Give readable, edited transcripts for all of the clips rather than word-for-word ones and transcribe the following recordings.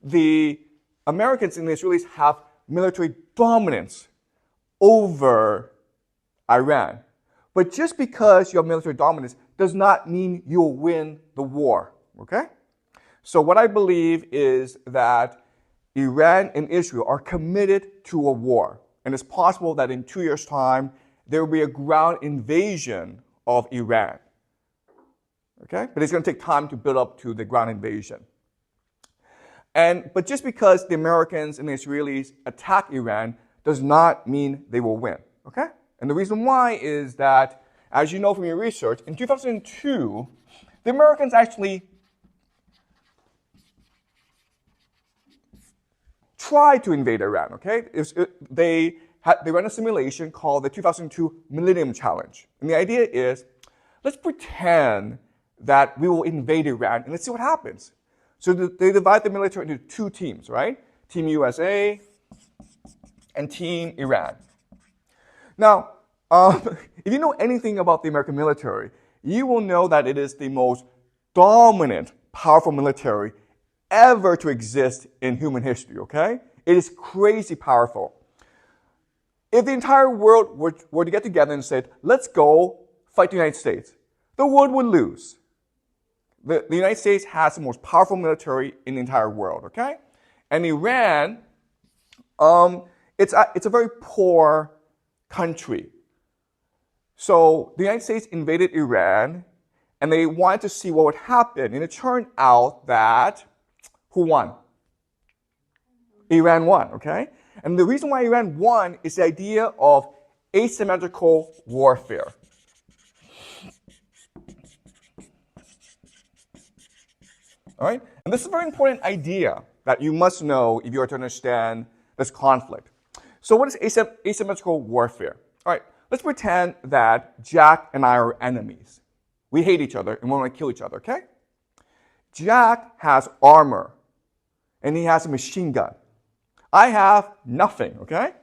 the Americans and the Israelis have military dominance over Iran. But just because you have military dominance does not mean you'll win the war, okay? So what I believe is that Iran and Israel are committed to a war. And it's possible that in 2 years' time, there will be a ground invasion of Iran. Okay? But it's going to take time to build up to the ground invasion. But just because the Americans and the Israelis attack Iran does not mean they will win. Okay? And the reason why is that, as you know from your research, in 2002, the Americans actually tried to invade Iran. Okay? They ran a simulation called the 2002 Millennium Challenge. And the idea is, let's pretend that we will invade Iran and let's see what happens. So they divide the military into two teams, right? Team USA and Team Iran. Now, if you know anything about the American military, you will know that it is the most dominant, powerful military ever to exist in human history, okay? It is crazy powerful. If the entire world were to get together and said, let's go fight the United States, the world would lose. The United States has the most powerful military in the entire world, okay? And Iran, it's a very poor country. So the United States invaded Iran, and they wanted to see what would happen. And it turned out that, who won? Iran won, okay? And the reason why Iran won is the idea of asymmetrical warfare. All right? And this is a very important idea that you must know if you are to understand this conflict. So what is asymmetrical warfare? All right, let's pretend that Jack and I are enemies. We hate each other and we want to kill each other, okay? Jack has armor and he has a machine gun. I have nothing, okay?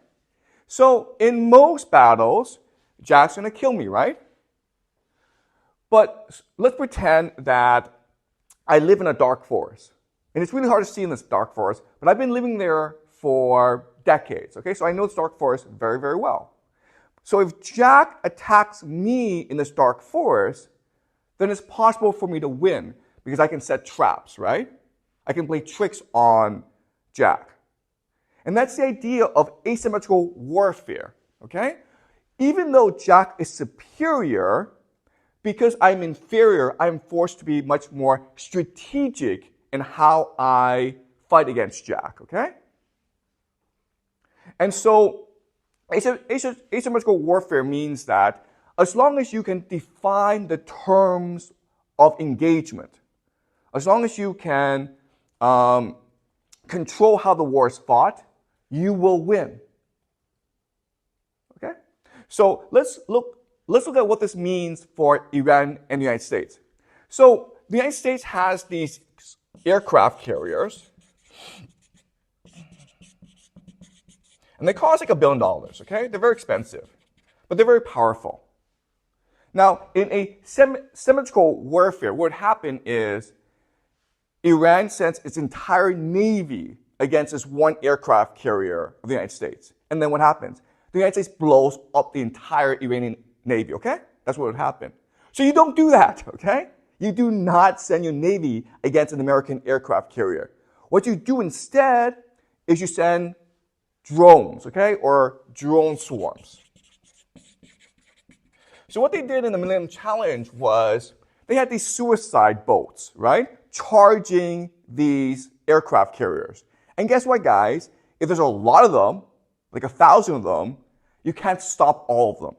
So in most battles, Jack's going to kill me, right? But let's pretend that I live in a dark forest. And it's really hard to see in this dark forest, but I've been living there for decades, okay? So I know this dark forest very, very well. So if Jack attacks me in this dark forest, then it's possible for me to win because I can set traps, right? I can play tricks on Jack. And that's the idea of asymmetrical warfare, okay? Even though Jack is superior, because I'm inferior, I'm forced to be much more strategic in how I fight against Jack, okay? And so asymmetrical warfare means that as long as you can define the terms of engagement, as long as you can control how the war is fought, you will win. Okay? So let's look at what this means for Iran and the United States. So the United States has these aircraft carriers, and they cost like $1 billion, okay? They're very expensive, but they're very powerful. Now, in a symmetrical warfare, what would happen is Iran sends its entire navy against this one aircraft carrier of the United States. And then what happens? The United States blows up the entire Iranian navy, okay? That's what would happen. So you don't do that, okay? You do not send your navy against an American aircraft carrier. What you do instead is you send drones, okay? Or drone swarms. So what they did in the Millennium Challenge was they had these suicide boats, right? Charging these aircraft carriers. And guess what, guys? If there's a lot of them, like 1,000 of them, you can't stop all of them.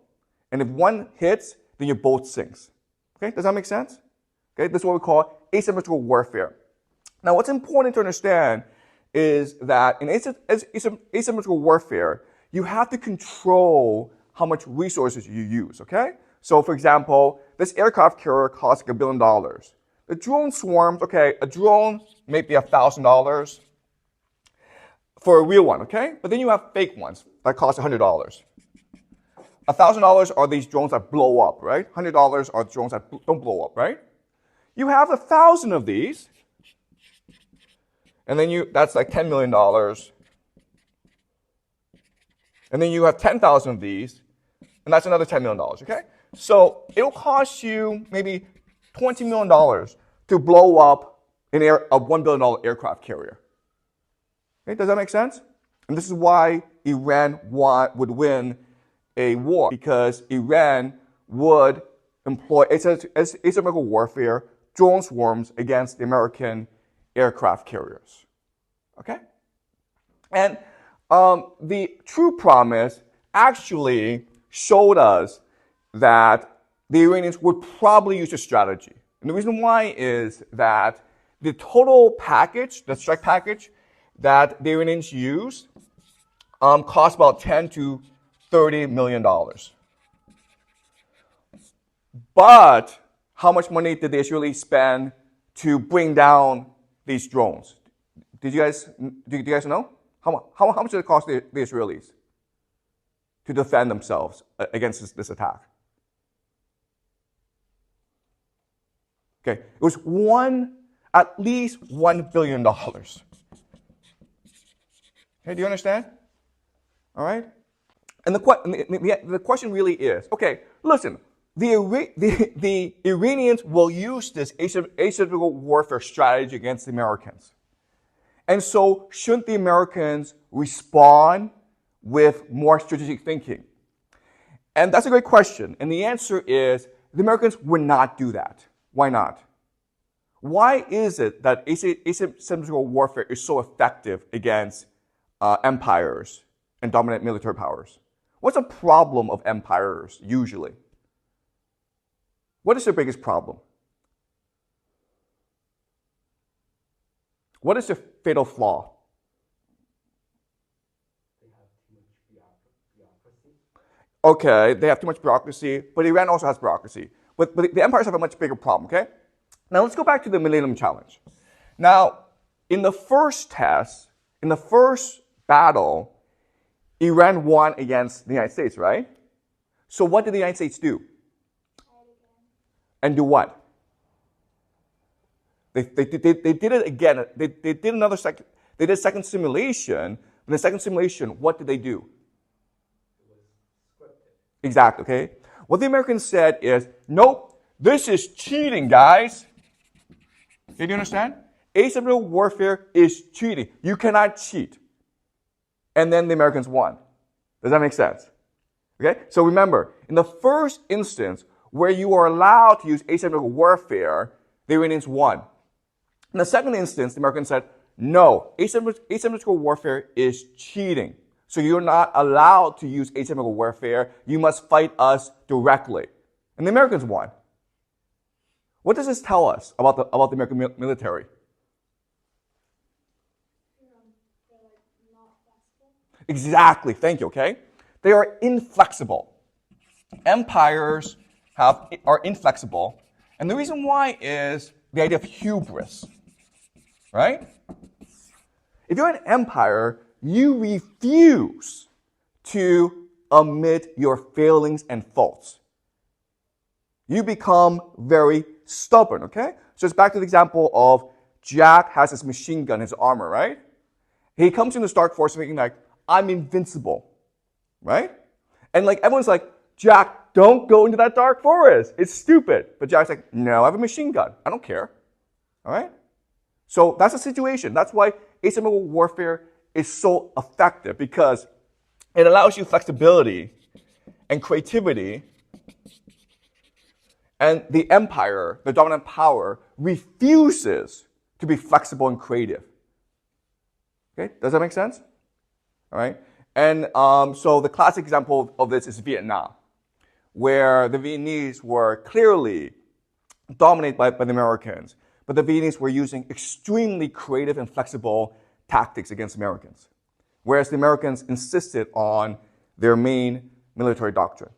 And if one hits, then your boat sinks. Okay, does that make sense? Okay, this is what we call asymmetrical warfare. Now, what's important to understand is that in asymmetrical warfare, you have to control how much resources you use, okay? So, for example, this aircraft carrier costs like $1 billion. The drone swarms, okay, a drone may be $1,000 for a real one, okay? But then you have fake ones that cost $100. $1,000 are these drones that blow up, right? $100 are drones that don't blow up, right? You have 1,000 of these, And then that's like $10 million. And then you have 10,000 of these, and that's another $10 million, okay? So it will cost you maybe $20 million to blow up a $1 billion aircraft carrier. Okay, does that make sense? And this is why Iran would win a war, because Iran would employ asymmetrical warfare, drone swarms against the American aircraft carriers. Okay? And the True Promise actually showed us that the Iranians would probably use a strategy. And the reason why is that the total package, the strike package that the Iranians use, cost about $10 to $30 million. But how much money did the Israelis spend to bring down these drones? Do you guys know? How much did it cost the Israelis to defend themselves against this attack? Okay, it was at least $1 billion. Okay, do you understand? All right? And the question really is, okay, listen, the Iranians will use this asymmetrical warfare strategy against the Americans. And so shouldn't the Americans respond with more strategic thinking? And that's a great question. And the answer is the Americans would not do that. Why not? Why is it that asymmetrical warfare is so effective against empires and dominant military powers? What's the problem of empires usually? What is their biggest problem? What is their fatal flaw? They have too much bureaucracy. Okay, they have too much bureaucracy, but Iran also has bureaucracy. But the empires have a much bigger problem, okay? Now let's go back to the Millennium Challenge. Now, in the first test, in the first battle, Iran won against the United States, right? So what did the United States do? And do what? They did it again. They did another second. They did a second simulation. In the second simulation, what did they do? It was scripted. Exactly, okay? What the Americans said is, nope, this is cheating, guys. Okay, do you understand? Asymmetrical warfare is cheating. You cannot cheat. And then the Americans won. Does that make sense? Okay? So remember, in the first instance where you are allowed to use asymmetrical warfare, the Iranians won. In the second instance, the Americans said, no, asymmetrical warfare is cheating. So you're not allowed to use asymmetrical warfare. You must fight us directly. And the Americans won. What does this tell us about the American military? Exactly. Thank you, okay? They are inflexible. Empires are inflexible. And the reason why is the idea of hubris, right? If you're an empire, you refuse to admit your failings and faults. You become very stubborn, okay? So it's back to the example of Jack has his machine gun, his armor, right? He comes into Stark Force thinking like, I'm invincible, right? And like everyone's like, Jack, don't go into that dark forest. It's stupid. But Jack's like, no, I have a machine gun. I don't care. All right? So that's the situation. That's why asymmetrical warfare is so effective, because it allows you flexibility and creativity. And the empire, the dominant power, refuses to be flexible and creative. Okay? Does that make sense? All right? And so the classic example of this is Vietnam, where the Vietnamese were clearly dominated by the Americans, but the Vietnamese were using extremely creative and flexible tactics against Americans, whereas the Americans insisted on their main military doctrine.